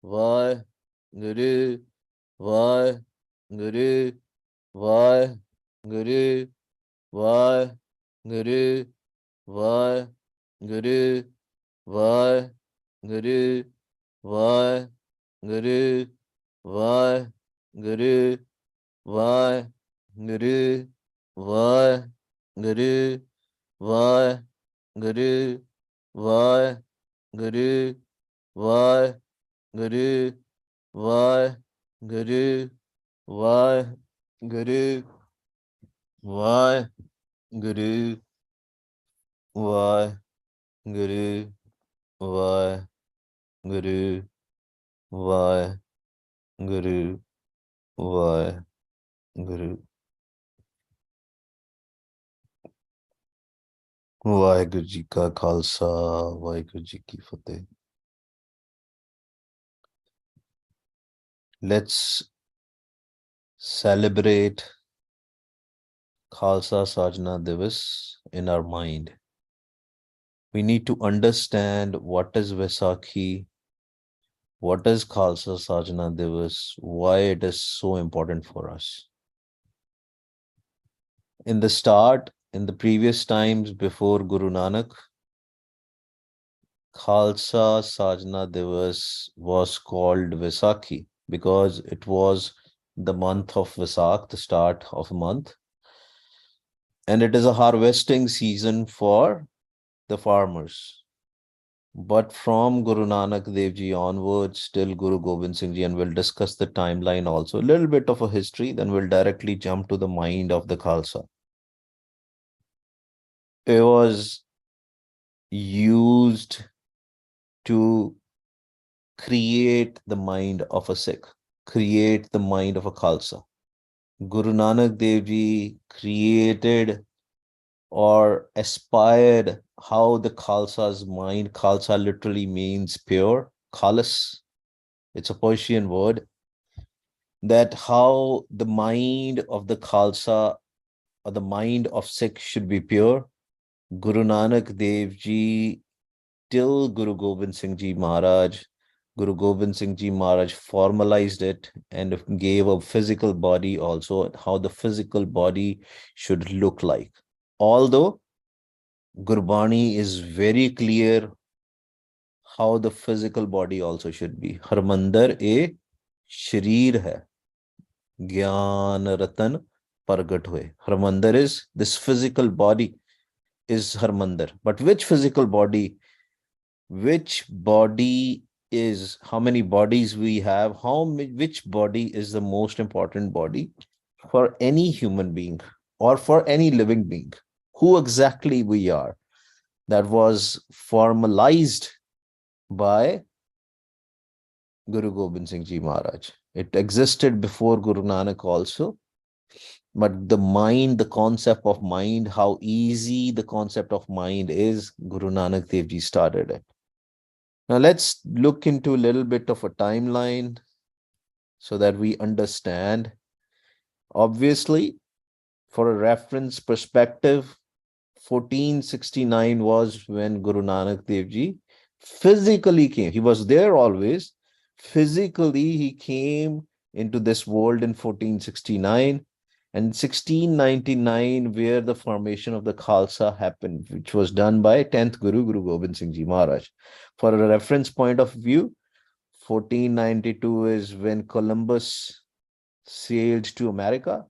Vaheguru, Vaheguru, Vaheguru, Vaheguru, Vaheguru, Vaheguru, Vaheguru, Vaheguru, Vaheguru, Vaheguru, Vaheguru, Vaheguru, Vaheguru, Vaheguru, Vaheguru, Vaheguru, Vaheguru, Vaheguru, Vaheguru, Vaheguru. Waheguru ji का खालसा वाहिगुरु जी की फतेह. Let's celebrate Khalsa Sajna Divas in our mind. We need to understand what is Vaisakhi, what is Khalsa Sajna Divas, why it is so important for us. In the start, in the previous times before Guru Nanak, Khalsa Sajna Divas was called Vaisakhi because it was the month of Vaisakh, the start of a month. And it is a harvesting season for the farmers. But from Guru Nanak Dev Ji onwards till Guru Gobind Singh Ji, and we'll discuss the timeline also, a little bit of a history, then we'll directly jump to the mind of the Khalsa. It was used to create the mind of a Sikh, create the mind of a Khalsa. Guru Nanak Dev Ji created or aspired how the Khalsa's mind, Khalsa literally means pure, khalas, it's a Persian word, that how the mind of the Khalsa or the mind of Sikh should be pure. Guru Nanak Dev Ji till Guru Gobind Singh Ji Maharaj, Guru Gobind Singh Ji Maharaj formalized it and gave a physical body also, how the physical body should look like. Although Gurbani is very clear how the physical body also should be. Harmandar a sharir hai, Gyan Ratan Pargat hue. Harmandar is this physical body is Harmandar. But which physical body? Which body is, how many bodies we have, which body is the most important body for any human being or for any living being? Who exactly we are? That was formalized by Guru Gobind Singh Ji Maharaj. It existed before Guru Nanak also, but the mind, the concept of mind, how easy the concept of mind is, Guru Nanak Dev Ji started it. Now let's look into a little bit of a timeline so that we understand. Obviously, for a reference perspective, 1469 was when Guru Nanak Dev Ji physically came. He was there always. Physically, he came into this world in 1469. And 1699, where the formation of the Khalsa happened, which was done by 10th Guru, Guru Gobind Singh Ji Maharaj. For a reference point of view, 1492 is when Columbus sailed to America.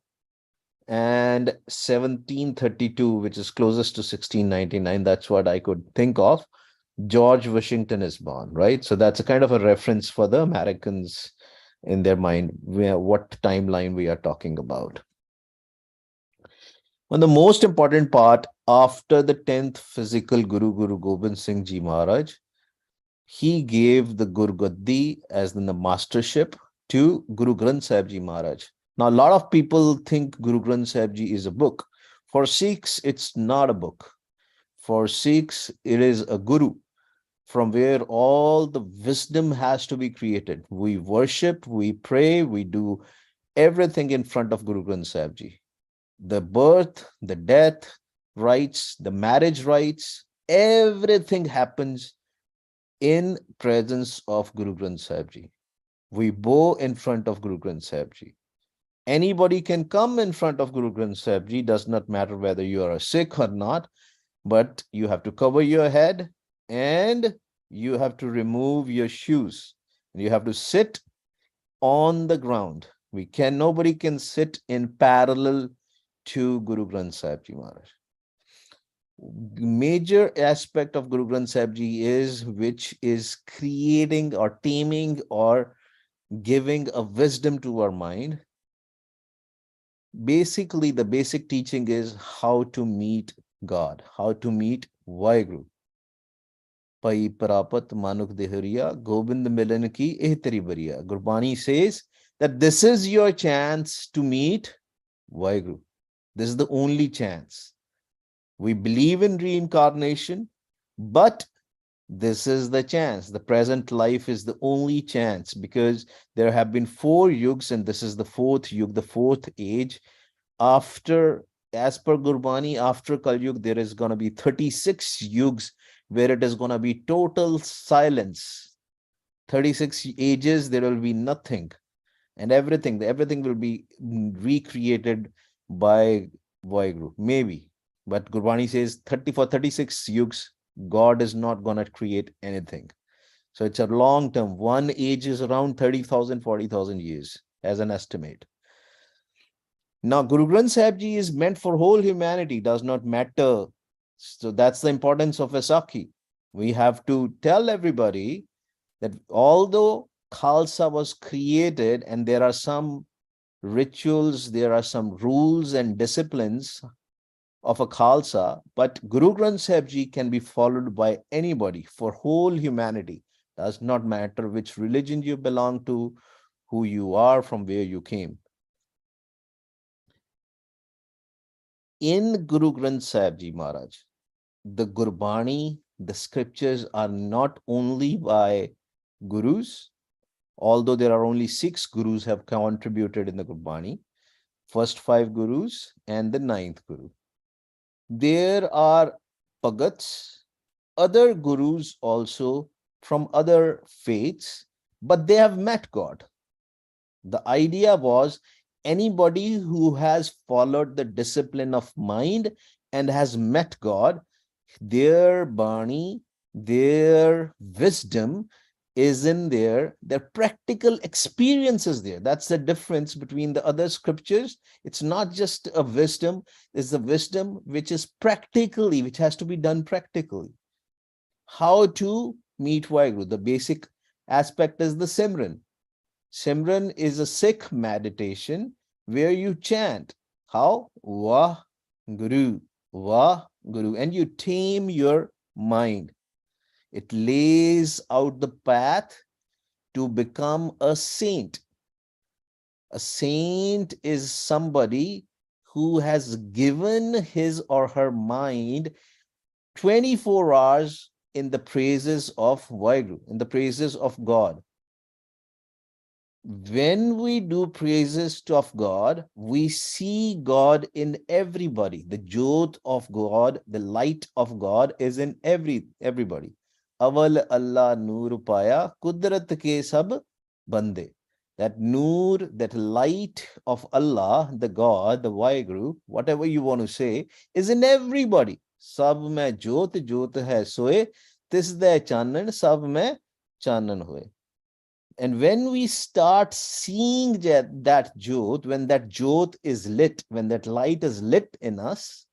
And 1732, which is closest to 1699, that's what I could think of, George Washington is born, right? So that's a kind of a reference for the Americans in their mind, what timeline we are talking about. And the most important part, after the 10th physical Guru, Guru Gobind Singh Ji Maharaj, he gave the Guru Gaddi as the mastership to Guru Granth Sahib Ji Maharaj. Now, a lot of people think Guru Granth Sahib Ji is a book. For Sikhs, it's not a book. For Sikhs, it is a guru from where all the wisdom has to be created. We worship, we pray, we do everything in front of Guru Granth Sahib Ji. The birth, the death rites, the marriage rites, everything happens in presence of Guru Granth Sahib Ji. We bow in front of Guru Granth Sahib Ji. Anybody can come in front of Guru Granth Sahib Ji, does not matter whether you are a Sikh or not, but you have to cover your head and you have to remove your shoes. You have to sit on the ground. Nobody can sit in parallel to Guru Granth Sahib Ji Maharaj. Major aspect of Guru Granth Sahib Ji is which is creating or taming or giving a wisdom to our mind. Basically, the basic teaching is how to meet God, how to meet Vaheguru. Pai Prapat Manuk Dehuriya, Gobind Milan ki ehtari bariya. Gurbani says that this is your chance to meet Vaheguru. This is the only chance. We believe in reincarnation, but this is the chance. The present life is the only chance because there have been 4 yugs and this is the 4th yug, the 4th age. After, as per Gurbani, after Kal Yug, there is going to be 36 yugs where it is going to be total silence. 36 ages, there will be nothing. And everything will be recreated by Vaheguru. Maybe. But Gurbani says 36 yugs, God is not going to create anything. So it's a long term. One age is around 30,000, 40,000 years as an estimate. Now, Guru Granth Sahib Ji is meant for whole humanity, does not matter. So that's the importance of Vaisakhi. We have to tell everybody that although Khalsa was created and there are some rituals, there are some rules and disciplines of a Khalsa, but Guru Granth Sahib Ji can be followed by anybody for whole humanity. Does not matter which religion you belong to, who you are, from where you came. In Guru Granth Sahib Ji Maharaj, the Gurbani, the scriptures are not only by gurus, although there are only 6 gurus have contributed in the Gurbani, first 5 gurus and the 9th guru. There are Bhagats, other gurus also from other faiths, but they have met God. The idea was anybody who has followed the discipline of mind and has met God, their Bani, their wisdom is in there, their practical experience is there. That's the difference between the other scriptures. It's not just a wisdom, it's the wisdom which is practically, which has to be done practically. How to meet Vaheguru? The basic aspect is the Simran. Simran is a Sikh meditation where you chant. How? Vah Guru, Vah Guru, and you tame your mind. It lays out the path to become a saint. A saint is somebody who has given his or her mind 24 hours in the praises of Vaheguru, in the praises of God. When we do praises of God, we see God in everybody. The Jyot of God, the light of God is in everybody. Aval Allah Noor Paya, Kudrat ke sab bande. That Noor, that light of Allah, the God, the Vaheguru, whatever you want to say, is in everybody. Sab mein Jyot, Jyot hai soe, tis de chanan, sab mein chanan hoye. And when we start seeing that Jyot, when that Jyot is lit, when that light is lit in us,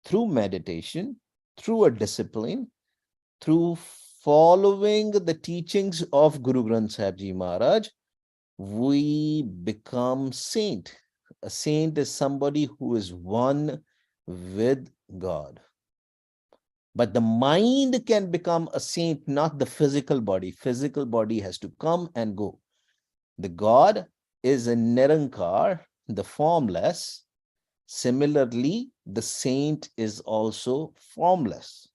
through meditation, through a discipline, through following the teachings of Guru Granth Sahib Ji Maharaj, we become saint. A saint is somebody who is one with God. But the mind can become a saint, not the physical body. Physical body has to come and go. The God is a Nirankar, the formless. Similarly, the saint is also formless.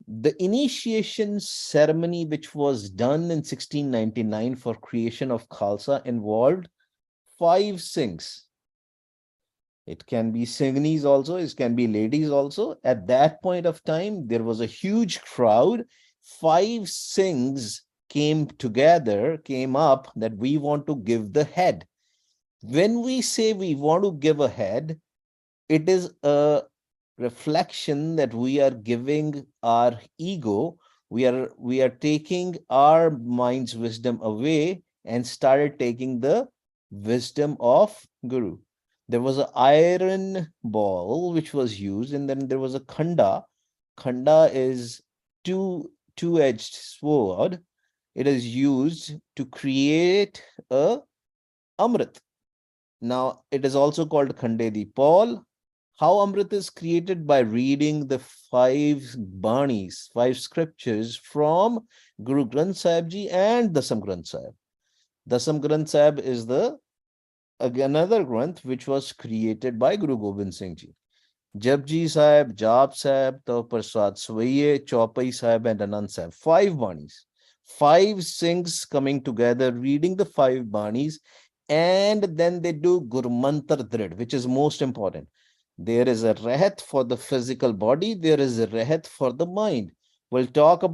The initiation ceremony, which was done in 1699 for creation of Khalsa, involved 5 Singhs. It can be Singnis also, it can be ladies also. At that point of time, there was a huge crowd 5 Singhs came up that we want to give the head. When we say we want to give a head, it is a reflection that we are giving our ego. We are taking our mind's wisdom away and started taking the wisdom of Guru. There was an iron ball which was used, and then there was a khanda. Khanda is two-edged sword. It is used to create a amrit. Now, it is also called Khande Di Paul. How Amrit is created? By reading the 5 Banis, 5 scriptures from Guru Granth Sahib Ji and Dasam Granth Sahib. Dasam Granth Sahib is another Granth which was created by Guru Gobind Singh Ji. Japji Sahib, Jap Sahib, Taw Prasad Swaiye, Chaupai Sahib, and Anand Sahib. 5 Banis. 5 Singhs coming together, reading the 5 Banis, and then they do Gurmantar Drid, which is most important. There is a rehat for the physical body. There is a rehat for the mind. We'll talk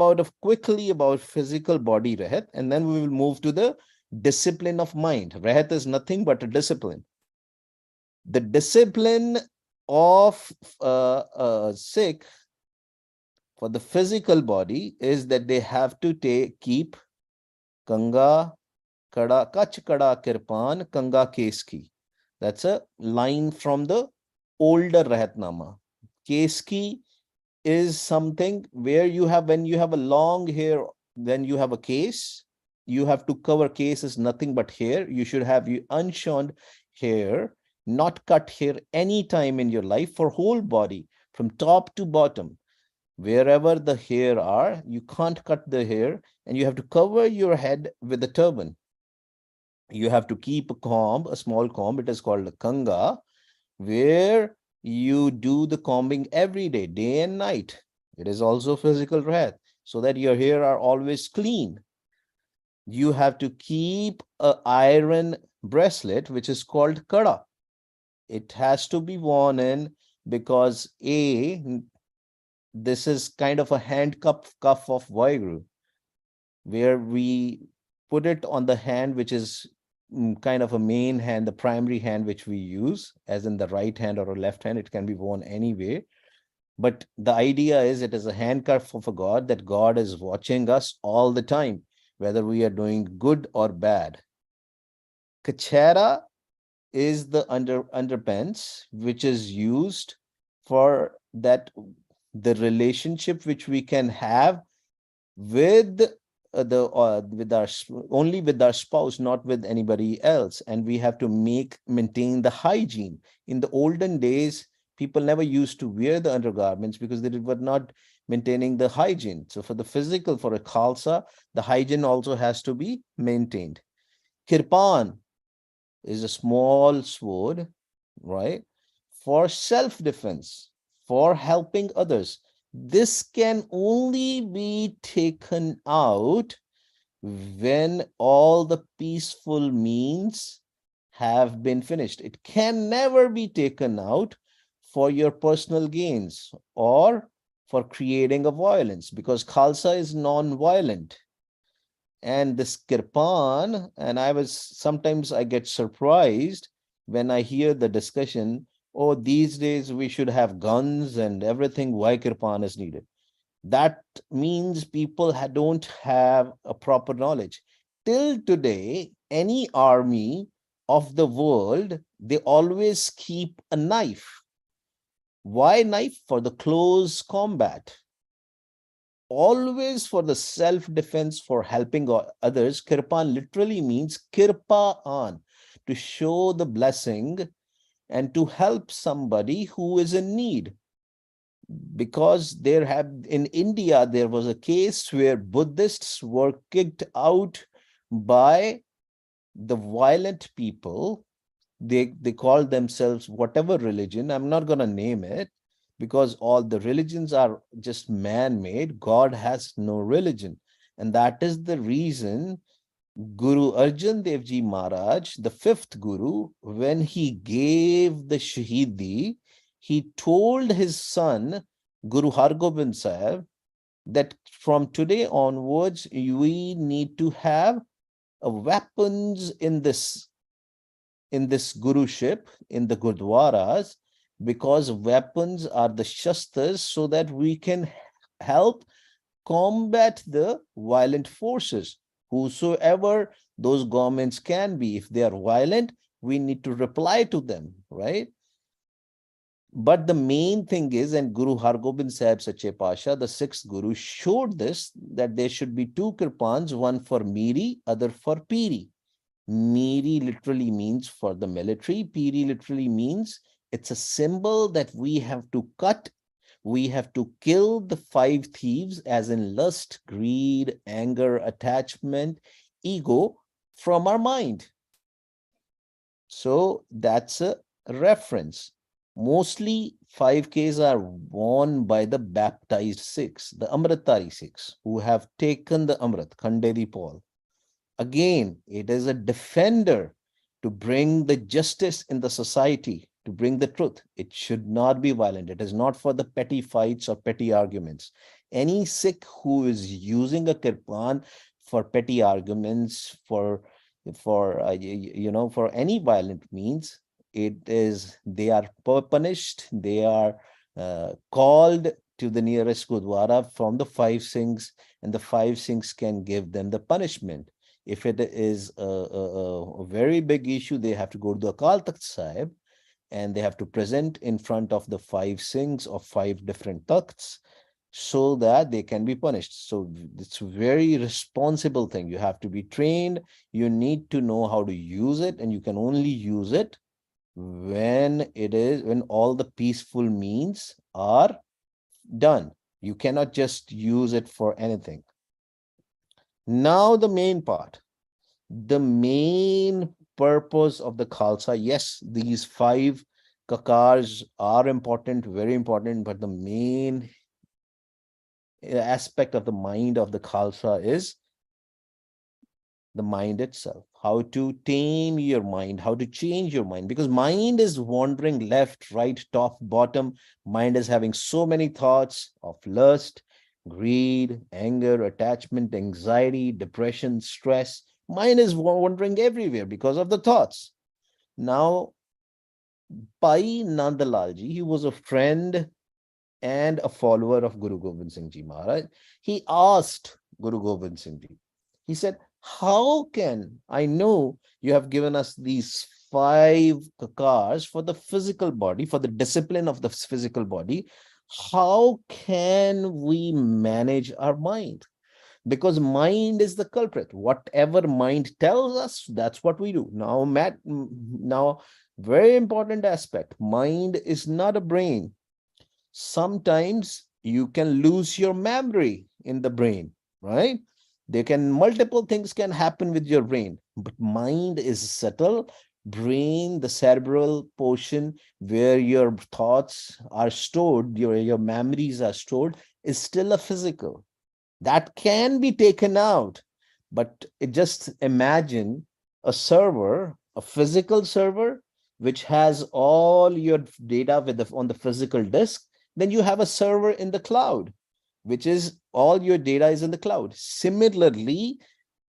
quickly about physical body rehat, and then we will move to the discipline of mind. Rehat is nothing but a discipline. The discipline of Sikh for the physical body is that they have to keep Kanga, Kada, Kach Kada Kirpan, Kanga Keski. That's a line from the older Rahatnama. Keski is something where when you have a long hair, then you have a case. You have to cover case is nothing but hair. You should have unshorn hair, not cut hair any time in your life for whole body, from top to bottom. Wherever the hair are, you can't cut the hair, and you have to cover your head with a turban. You have to keep a small comb. It is called a kanga, where you do the combing every day, day and night. It is also physical rehat, so that your hair are always clean. You have to keep an iron bracelet, which is called kada. It has to be worn in because this is kind of a handcuff of Vaheguru, where we put it on the hand, which is kind of a main hand, the primary hand which we use, as in the right hand or a left hand. It can be worn anyway. But the idea is it is a handcuff of a God, that God is watching us all the time, whether we are doing good or bad. Kachera is the underpants, which is used for that, the relationship which we can have with only with our spouse, not with anybody else. And we have to maintain the hygiene. In the olden days, people never used to wear the undergarments because they were not maintaining the hygiene. So for the physical, for a khalsa, the hygiene also has to be maintained. Kirpan is a small sword, right, for self-defense, for helping others. This can only be taken out when all the peaceful means have been finished. It can never be taken out for your personal gains or for creating a violence, because Khalsa is non-violent. And this kirpan, and sometimes I get surprised when I hear the discussion, oh, these days we should have guns and everything, why kirpan is needed. That means people don't have a proper knowledge. Till today, any army of the world, they always keep a knife. Why knife? For the close combat. Always for the self-defense, for helping others. Kirpan literally means kirpaan, to show the blessing and to help somebody who is in need. Because in India, there was a case where Buddhists were kicked out by the violent people. They called themselves whatever religion, I'm not going to name it, because all the religions are just man-made. God has no religion. And that is the reason Guru Arjan Dev Ji Maharaj, the 5th Guru, when he gave the Shahidi, he told his son, Guru Hargobind Sahib, that from today onwards, we need to have weapons in this guruship, in the gurdwaras, because weapons are the shastras, so that we can help combat the violent forces, whosoever those governments can be. If they are violent, we need to reply to them, right? But the main thing is, and Guru Hargobind Sahib Sache Pasha, the sixth Guru, showed this, that there should be two kirpans, one for Miri, other for Piri. Miri literally means for the military. Piri literally means it's a symbol that we have to cut. We have to kill the five thieves, as in lust, greed, anger, attachment, ego, from our mind. So that's a reference. Mostly 5Ks are worn by the baptized Sikhs, the Amritari Sikhs, who have taken the Amrit, Khanderi Paul. Again, it is a defender to bring the justice in the society, to bring the truth. It should not be violent. It is not for the petty fights or petty arguments. Any Sikh who is using a kirpan for petty arguments, for for any violent means, they are punished. They are called to the nearest gurdwara from the five Singhs, and the five Singhs can give them the punishment. If it is a very big issue, they have to go to the Akal Takht Sahib, and they have to present in front of the five Singhs of five different Takhts, so that they can be punished. So it's a very responsible thing. You have to be trained. You need to know how to use it, and you can only use it when all the peaceful means are done. You cannot just use it for anything. Now the main part, the main purpose of the Khalsa. Yes, these five kakars are important, very important, but the main aspect of the mind of the Khalsa is the mind itself. How to tame your mind, how to change your mind, because mind is wandering left, right, top, bottom. Mind is having so many thoughts of lust, greed, anger, attachment, anxiety, depression, stress. Mind is wandering everywhere because of the thoughts. Now, Pai Nandalalji, he was a friend and a follower of Guru Gobind Singh Ji Maharaj. He asked Guru Gobind Singh Ji, he said, how can I know you have given us these five kakars for the physical body, for the discipline of the physical body? How can we manage our mind? Because mind is the culprit. Whatever mind tells us, that's what we do. Now, very important aspect, mind is not a brain. Sometimes you can lose your memory in the brain, right? Multiple things can happen with your brain, but mind is subtle. Brain, the cerebral portion where your thoughts are stored, your memories are stored, is still a physical. That can be taken out. But just imagine a server, a physical server, which has all your data on the physical disk. Then you have a server in the cloud, which is all your data is in the cloud. Similarly,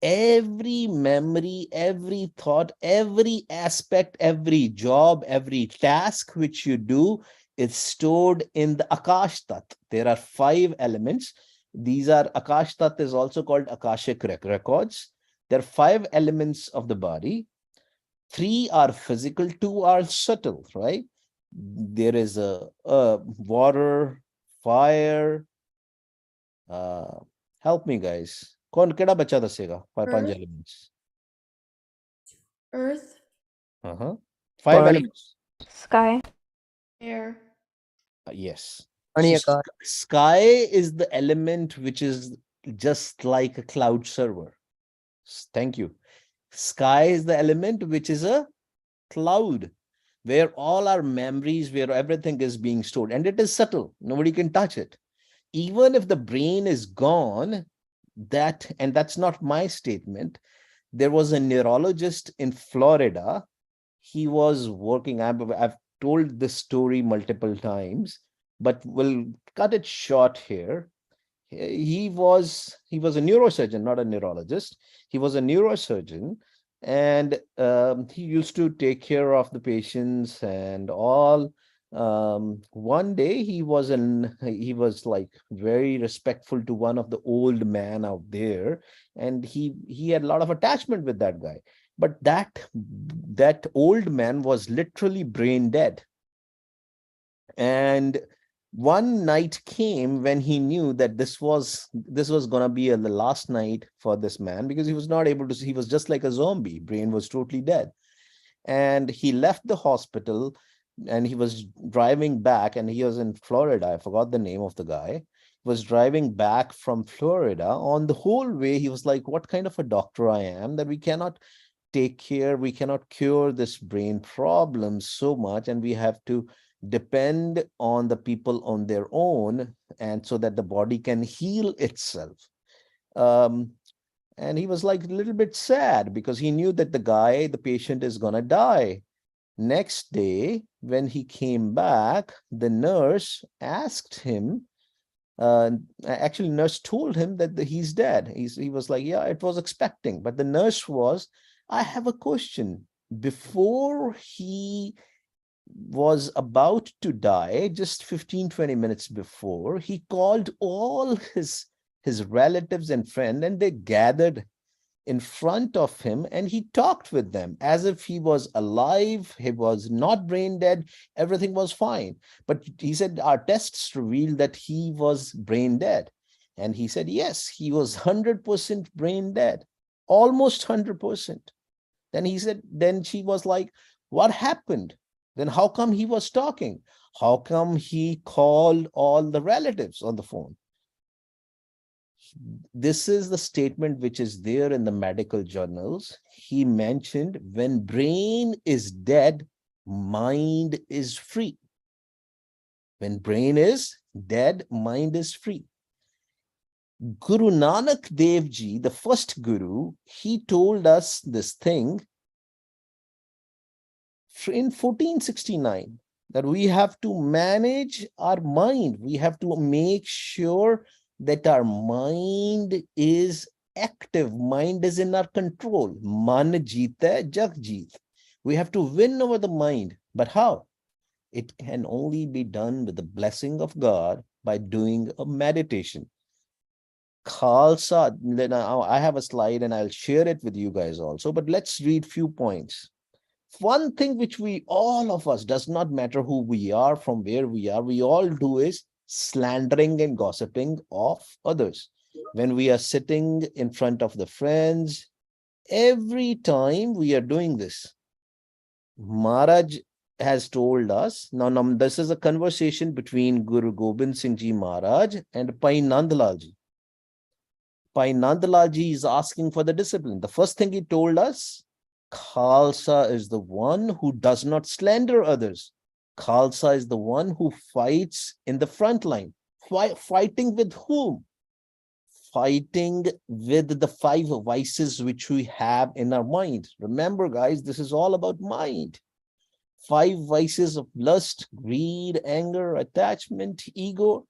every memory, every thought, every aspect, every job, every task which you do is stored in the Akash Tat. There are five elements. These are Akash Tat is also called Akashic records. There are five elements of the body. Three are physical, two are subtle, right? There is a water, fire. Help me, guys. कौन केड़ा बच्चा दसेगा? Five elements. Earth. Five elements. Sky. Air. Yes. So sky is the element which is just like a cloud server. Thank you. Sky is the element which is a cloud, where all our memories, where everything is being stored, and it is subtle. Nobody can touch it. Even if the brain is gone, and that's not my statement. There was a neurologist in Florida. He was working, I've told this story multiple times, but we'll cut it short here. He was a neurosurgeon, not a neurologist. He was a neurosurgeon, and he used to take care of the patients and all. One day he was like very respectful to one of the old man out there, and he had a lot of attachment with that guy. But that old man was literally brain dead. And one night came when he knew that this was going to be the last night for this man, because he was not able to see. He was just like a zombie. Brain was totally dead. And he left the hospital, and he was driving back, and he was in Florida. I forgot the name of the guy. He was driving back from Florida. On the whole way, he was like, what kind of a doctor I am, that we cannot cure this brain problem so much, and we have to depend on the people on their own, and so that the body can heal itself. um, and he was like a little bit sad, because he knew that the patient is going to die. Next day when he came back, the nurse asked him, uh, actually nurse told him that he's dead. He was like, yeah, it was expecting. But the nurse was, I have a question. Before he was about to die, just 15-20 minutes before, he called all his relatives and friends, and they gathered in front of him, and he talked with them as if he was alive. He was not brain dead. Everything was fine. But he said, our tests revealed that he was brain dead. And he said, yes, he was 100% brain dead, almost 100%. Then she was like, what happened? Then how come he was talking? How come he called all the relatives on the phone? This is the statement which is there in the medical journals. He mentioned, when brain is dead, mind is free. When brain is dead, mind is free. Guru Nanak Dev Ji, the first Guru, he told us this thing in 1469, that we have to manage our mind. We have to make sure that our mind is active. Mind is in our control. Man jeeta, jag jeet. We have to win over the mind. But how? It can only be done with the blessing of God by doing a meditation. Khalsa, now I have a slide and I'll share it with you guys also, but let's read few points. One thing which all of us, does not matter who we are, from where we are, we all do is slandering and gossiping of others. When we are sitting in front of the friends, every time we are doing this. Maharaj has told us, now this is a conversation between Guru Gobind Singh Ji Maharaj and Pai Nandlal Ji. Pai Nandlal Ji is asking for the discipline. The first thing he told us, Khalsa is the one who does not slander others. Khalsa is the one who fights in the front line. Fighting with whom? Fighting with the 5 vices which we have in our mind. Remember, guys, this is all about mind. 5 vices of lust, greed, anger, attachment, ego,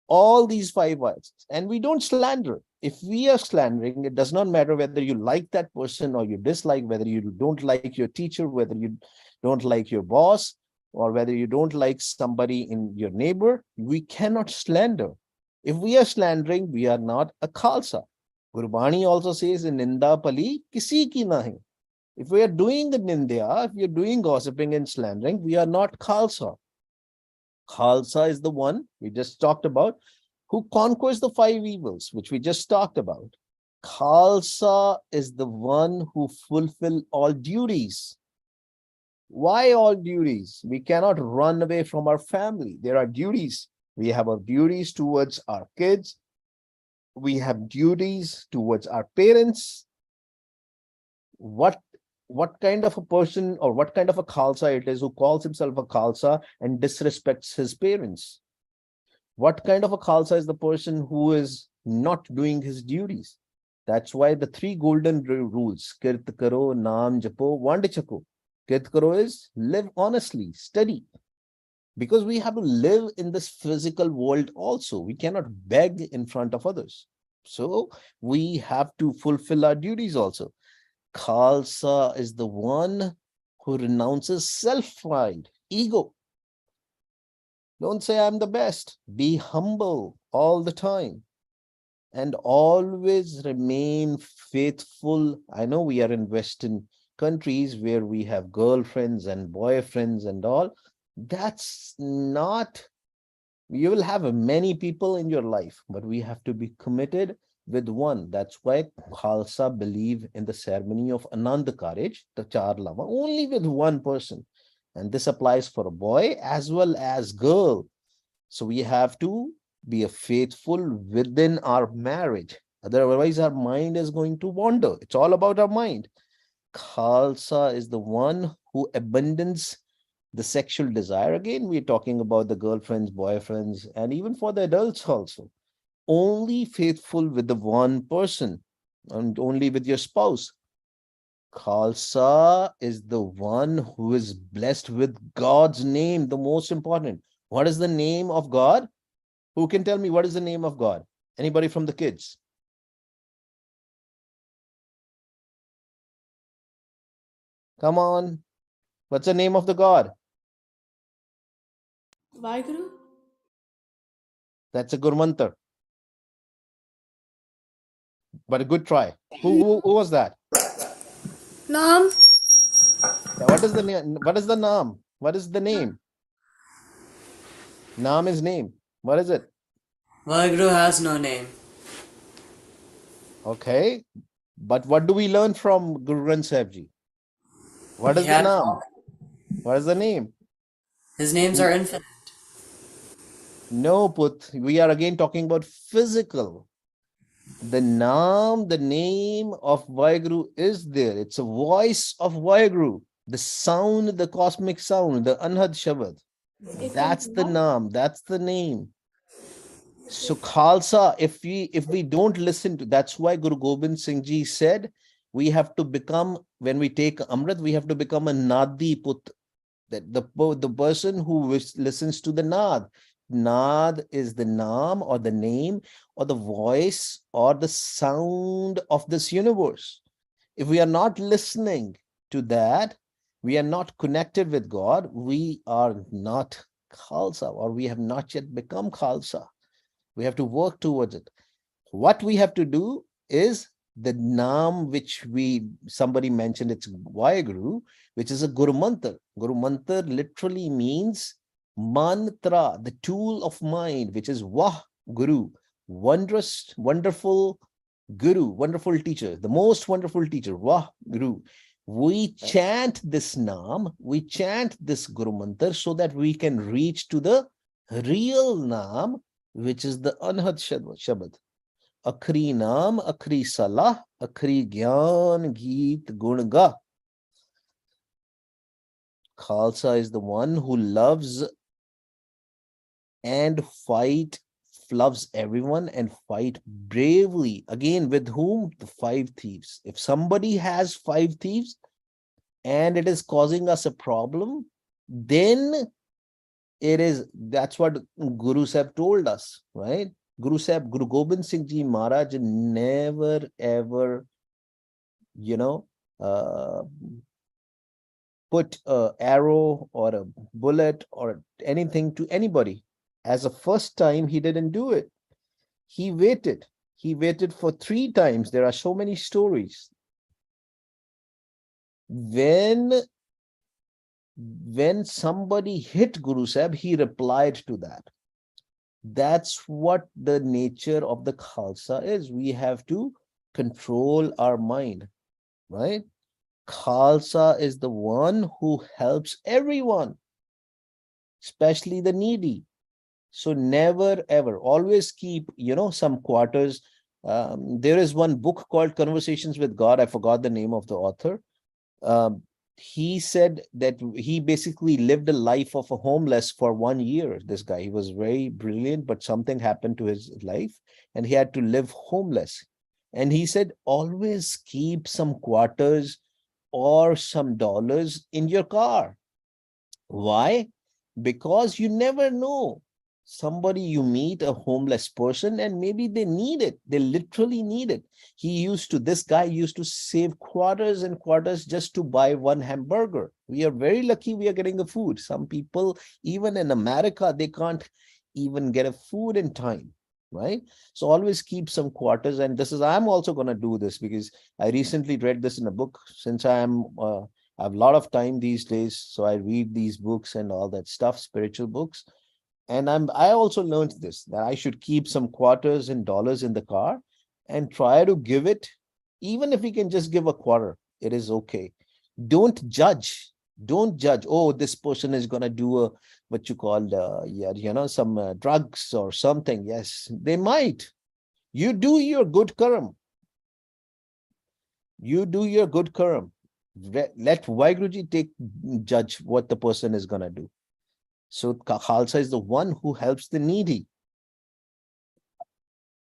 all these 5 vices. And we don't slander. If we are slandering, it does not matter whether you like that person or you dislike, whether you don't like your teacher, whether you don't like your boss, or whether you don't like somebody in your neighbor. We cannot slander. If we are slandering, we are not a khalsa. Gurbani also says in Ninda Pali, kisi ki nahi. If we are doing the nindya, if we are doing gossiping and slandering, we are not khalsa. Khalsa is the one we just talked about, who conquers the 5 evils, which we just talked about. Khalsa is the one who fulfill all duties. Why all duties? We cannot run away from our family. There are duties. We have our duties towards our kids. We have duties towards our parents. What kind of a person, or what kind of a khalsa it is who calls himself a khalsa and disrespects his parents? What kind of a khalsa is the person who is not doing his duties? That's why the 3 golden rules, kirt karo, naam japo, vand chako. Kirt karo is live honestly, study. because we have to live in this physical world also. We cannot beg in front of others. So we have to fulfill our duties also. Khalsa is the one who renounces self-pride, ego. Don't say I'm the best. Be humble all the time and always remain faithful. I know we are in Western countries where we have girlfriends and boyfriends and all. That's not, you will have many people in your life, but we have to be committed with one. That's why Khalsa believe in the ceremony of Anand Karaj, the Char Lama, only with one person. And this applies for a boy as well as girl. So we have to be a faithful within our marriage. Otherwise, our mind is going to wander. It's all about our mind. Khalsa is the one who abandons the sexual desire. Again, we're talking about the girlfriends, boyfriends, and even for the adults also. Only faithful with the one person and only with your spouse. Khalsa is the one who is blessed with God's name, the most important. What is the name of God? Who can tell me what is the name of God? Anybody from the kids? Come on. What's the name of the God? Vaheguru? That's a good mantra, but a good try. Who was that? Nam? Yeah, what is the name? What is the naam? What is the name? Naam is name. What is it? Vaheguru has no name. Okay. But what do we learn from Guru Granth Sahib Ji? What He is the has naam? What is the name? his names are infinite. No, Put. We are again talking about physical. The naam, the name of Vaheguru is there. It's a voice of Vaheguru. The sound, the cosmic sound, the Anhad Shabad. That's the naam. That's the name. So Khalsa, if we don't listen to, that's why Guru Gobind Singh Ji said, we have to become, when we take Amrit, we have to become a Nadi Put, that the person who listens to the Nad. Nad is the naam or the name or the voice or the sound of this universe. If we are not listening to that, we are not connected with God, we are not Khalsa, or we have not yet become Khalsa. We have to work towards it. What we have to do is the naam, which somebody mentioned, it's Vaheguru, which is a Guru Mantra. Guru Mantra literally means mantra, the tool of mind, which is Vah Guru, wondrous, wonderful Guru, wonderful teacher, the most wonderful teacher, Vah Guru. We chant this naam, we chant this Guru Mantra so that we can reach to the real naam, which is the Anhad Shabad. Akhri naam, akhri salah, akhri gyan, geet, gun ga. Khalsa is the one who loves and loves everyone and fight bravely. Again, with whom? The five thieves. If somebody has five thieves and it is causing us a problem, then that's what Guru Sahib told us, right? Guru Gobind Singh Ji Maharaj never ever, uh, put a arrow or a bullet or anything to anybody. As a first time, he didn't do it. He waited. He waited for 3 times. There are so many stories. When somebody hit Guru Sahib, he replied to that. That's what the nature of the Khalsa is. We have to control our mind, right? Khalsa is the one who helps everyone, especially the needy. So never ever, always keep, some quarters. There is one book called Conversations with God. I forgot the name of the author. Um, he said that he basically lived a life of a homeless for 1 year. This guy, he was very brilliant, but something happened to his life and he had to live homeless. And he said, always keep some quarters or some dollars in your car. Why? because you never know. Somebody you meet, a homeless person, and maybe they need it. They literally need it. This guy used to save quarters and quarters just to buy one hamburger. We are very lucky we are getting the food. Some people, even in America, they can't even get a food in time, right? So always keep some quarters. And I'm also going to do this because I recently read this in a book. Since I have a lot of time these days, so I read these books and all that stuff, spiritual books. And I also learned this, that I should keep some quarters and dollars in the car and try to give it. Even if we can just give a quarter, it is okay. Don't judge. Don't judge. Oh, this person is going to do what you call some drugs or something. Yes, they might. You do your good karma. You do your good karma. Let Vaiguruji judge what the person is going to do. So Khalsa is the one who helps the needy.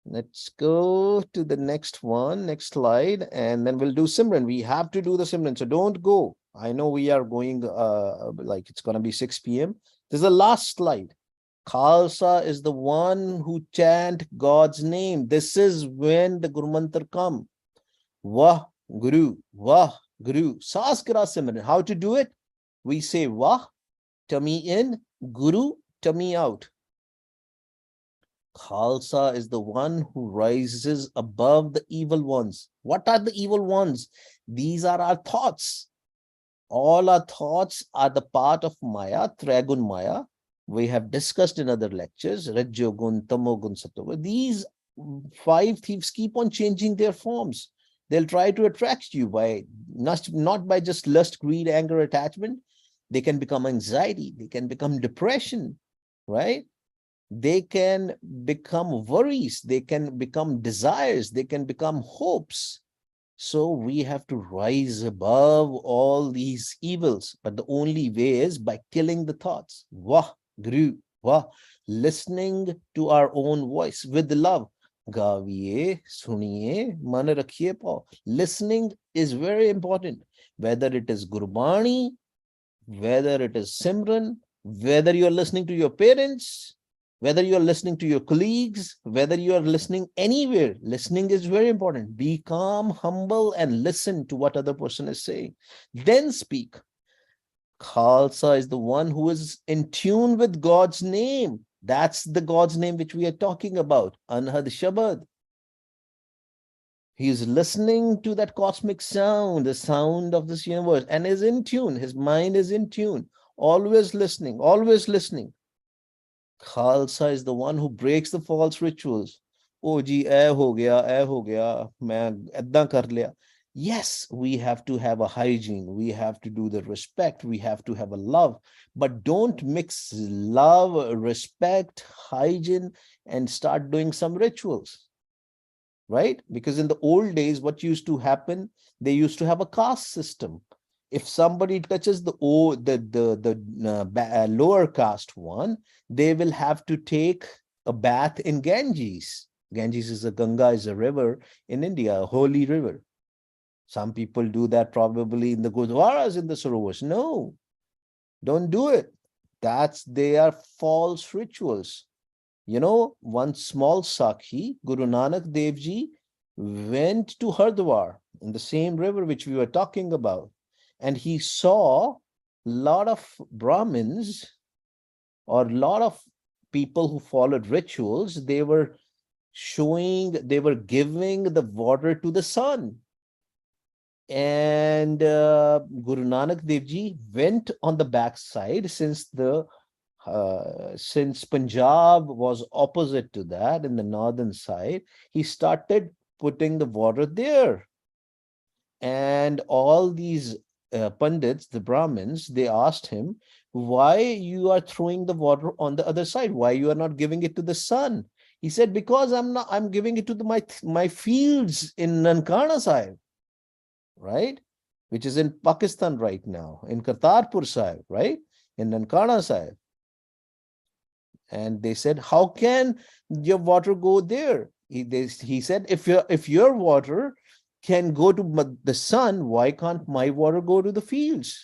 Let's go to the next one, next slide, and then we'll do Simran. We have to do the Simran, so don't go. I know we are going like it's going to be 6 p.m. This is the last slide. Khalsa is the one who chant God's name. This is when the Guru Mantra come. Wah Guru, Wah Guru. Saskara Simran. How to do it? We say Wah, tummy in, Guru, tummy out. Khalsa is the one who rises above the evil ones. What are the evil ones? These are our thoughts. All our thoughts are the part of Maya, Tragun Maya. We have discussed in other lectures, Rajogun, Tamogun, Satogun. These 5 thieves keep on changing their forms. They'll try to attract you by not by just lust, greed, anger, attachment. They can become anxiety. They can become depression, right? They can become worries. They can become desires. They can become hopes. So we have to rise above all these evils. But the only way is by killing the thoughts. Wah, Guru, Wah. Listening to our own voice with love. Gaviye, suniye, man rakhiye paw. Listening is very important. Whether it is Gurbani, whether it is Simran, whether you are listening to your parents, whether you are listening to your colleagues, whether you are listening anywhere, listening is very important. Be calm, humble, and listen to what other person is saying. Then speak. Khalsa is the one who is in tune with God's name. That's the God's name which we are talking about. Anhad Shabad. He is listening to that cosmic sound, the sound of this universe, and is in tune. His mind is in tune. Always listening, always listening. Khalsa is the one who breaks the false rituals. Oh ji, ho gaya, main edda kar liya. Yes, we have to have a hygiene. We have to do the respect. We have to have a love. But don't mix love, respect, hygiene, and start doing some rituals. Right? Because in the old days, what used to happen, they used to have a caste system. If somebody touches the lower caste one, they will have to take a bath in Ganges. Ganges is Ganga is a river in India, a holy river. Some people do that probably in the Gurdwaras, in the Sarovars. No, don't do it. They are false rituals. You know, one small Sakhi, Guru Nanak Dev Ji, went to Hardwar in the same river which we were talking about. And he saw a lot of Brahmins or a lot of people who followed rituals. They were giving the water to the sun. And Guru Nanak Dev Ji went on the backside since Punjab was opposite to that in the northern side. He started putting the water there. And all these Pandits, the Brahmins, they asked him, why you are throwing the water on the other side? Why you are not giving it to the sun? He said, because I'm giving it to my fields in Nankana Sahib, right? Which is in Pakistan right now, in Kartarpur Sahib, right? In Nankana Sahib. And they said, how can your water go there? He said, if your water can go to the sun, why can't my water go to the fields?